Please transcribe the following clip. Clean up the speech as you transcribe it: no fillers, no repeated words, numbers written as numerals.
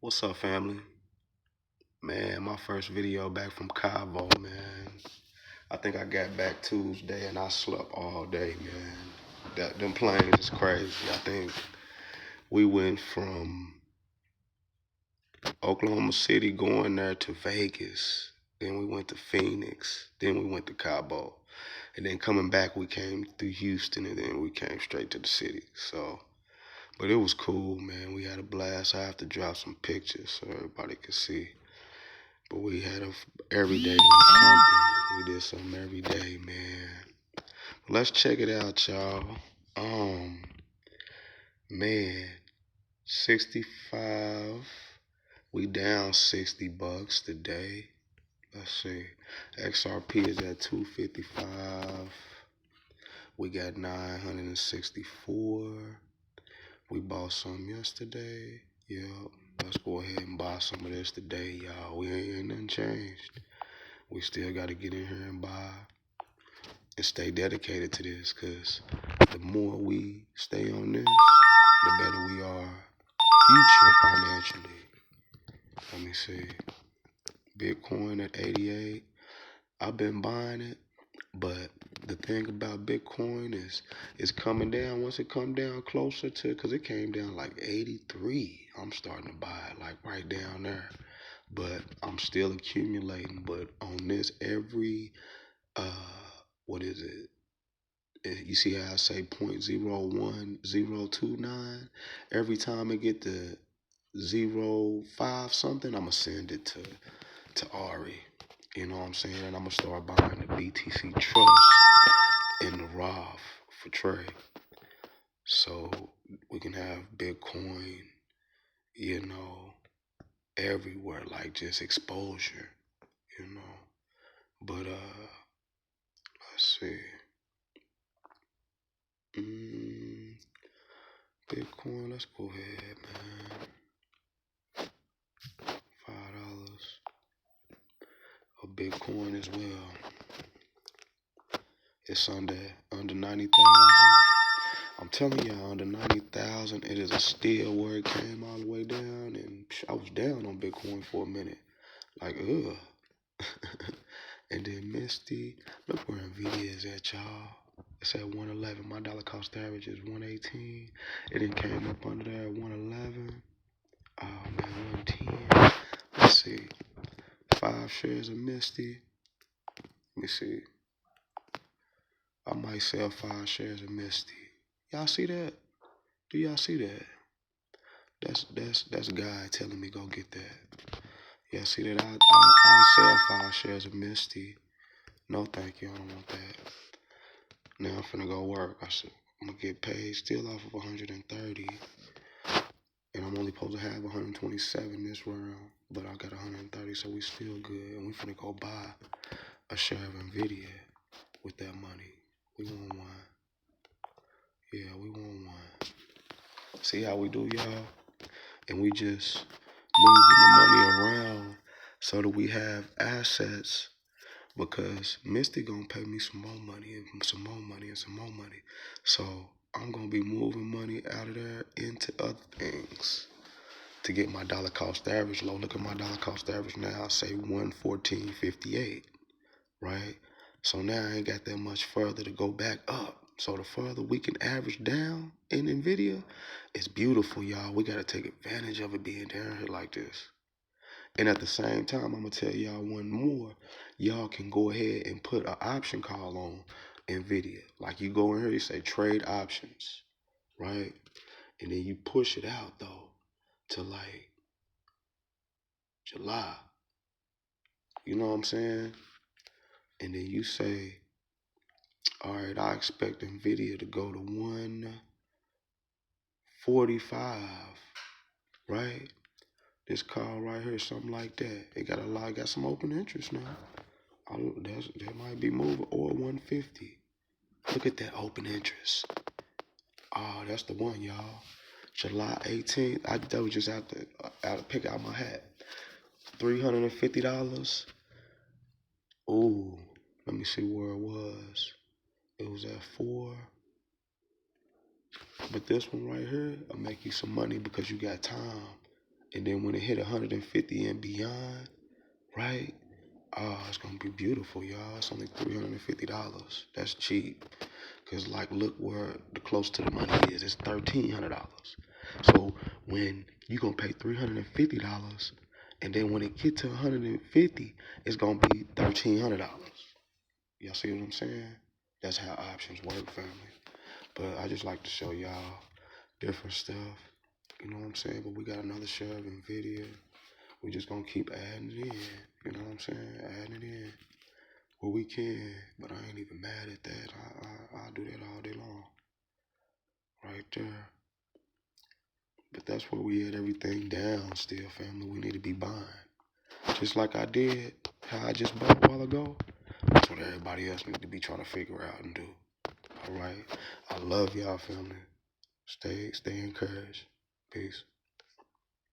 What's up, family? Man, my first video back from Cabo, man. I think I got back Tuesday and I slept all day, man. Them planes is crazy. I think we went from Oklahoma City going there to Vegas. Then we went to Phoenix. Then we went to Cabo. And then coming back, we came through Houston and then we came straight to the city. But it was cool, man. We had a blast. I have to drop some pictures so everybody could see. But we had every day was something. We did something every day, man. Let's check it out, y'all. Man, 65. We down $60 today. Let's see. XRP is at 255. We got 964. We bought some yesterday. Yep. Let's go ahead and buy some of this today, y'all. We ain't nothing changed. We still got to get in here and buy and stay dedicated to this, because the more we stay on this, the better we are future financially. Let me see. Bitcoin at 88. I've been buying it, but the thing about Bitcoin is it's coming down. Once it come down closer to, because it came down like 83, I'm starting to buy it like right down there. But I'm still accumulating. But on this, every what is it? You see how I say 0.01029? Every time it get to 0.5 something, I'ma send it to Ari. You know what I'm saying? And I'm gonna start buying the BTC Trust and the Roth for trade, so we can have Bitcoin, you know, everywhere, like just exposure, you know. But let's see. Bitcoin, let's go ahead, man. $5 of Bitcoin as well. It's under 90,000. I'm telling y'all, under 90,000, it is a steal where it came all the way down, and I was down on Bitcoin for a minute, like ugh. And then Misty, look where Nvidia is at, y'all. It's at 111. My dollar cost average is 118. It then came up under there at 111. Oh man, 110. Let's see. 5 shares of Misty. Let me see. I might sell 5 shares of Misty. Y'all see that? Do y'all see that? That's God telling me go get that. Y'all see that? I'll sell 5 shares of Misty. No, thank you. I don't want that. Now I'm finna go work. I'm gonna get paid still off of 130, and I'm only supposed to have 127 this round, but I got 130, so we still good. And we finna go buy a share of Nvidia with that money. We want one. Yeah, we want one. See how we do, y'all? And we just moving the money around so that we have assets, because Misty gonna pay me some more money and some more money and some more money. So I'm gonna be moving money out of there into other things to get my dollar cost average low. Look at my dollar cost average now, say 114.58, right? So now I ain't got that much further to go back up. So the further we can average down in Nvidia, it's beautiful, y'all. We gotta take advantage of it being down here like this. And at the same time, I'm gonna tell y'all one more. Y'all can go ahead and put an option call on Nvidia. Like you go in here, you say trade options, right? And then you push it out though to like July. You know what I'm saying? And then you say, all right, I expect Nvidia to go to 145, right? This call right here, something like that. It got some open interest now. That might be moving, or 150. Look at that open interest. Oh, that's the one, y'all. July 18th. That was just out to pick out my hat. $350. Ooh, let me see where it was. It was at 4. But this one right here, will make you some money because you got time. And then when it hit 150 and beyond, right? Oh, it's gonna be beautiful, y'all. It's only $350. That's cheap. Cause like, look where the close to the money is. It's $1,300. So when you gonna pay $350, and then when it get to 150, it's gonna be $1,300. Y'all see what I'm saying? That's how options work, family. But I just like to show y'all different stuff. You know what I'm saying? But we got another show and video. We just gonna keep adding it in. You know what I'm saying? Adding it in where we can. But I ain't even mad at that. I'll do that all day long. Right there. But that's where we had everything down still, family. We need to be buying. Just like I did, how I just bought a while ago. That's what everybody else need to be trying to figure out and do. All right. I love y'all, family. Stay encouraged. Peace.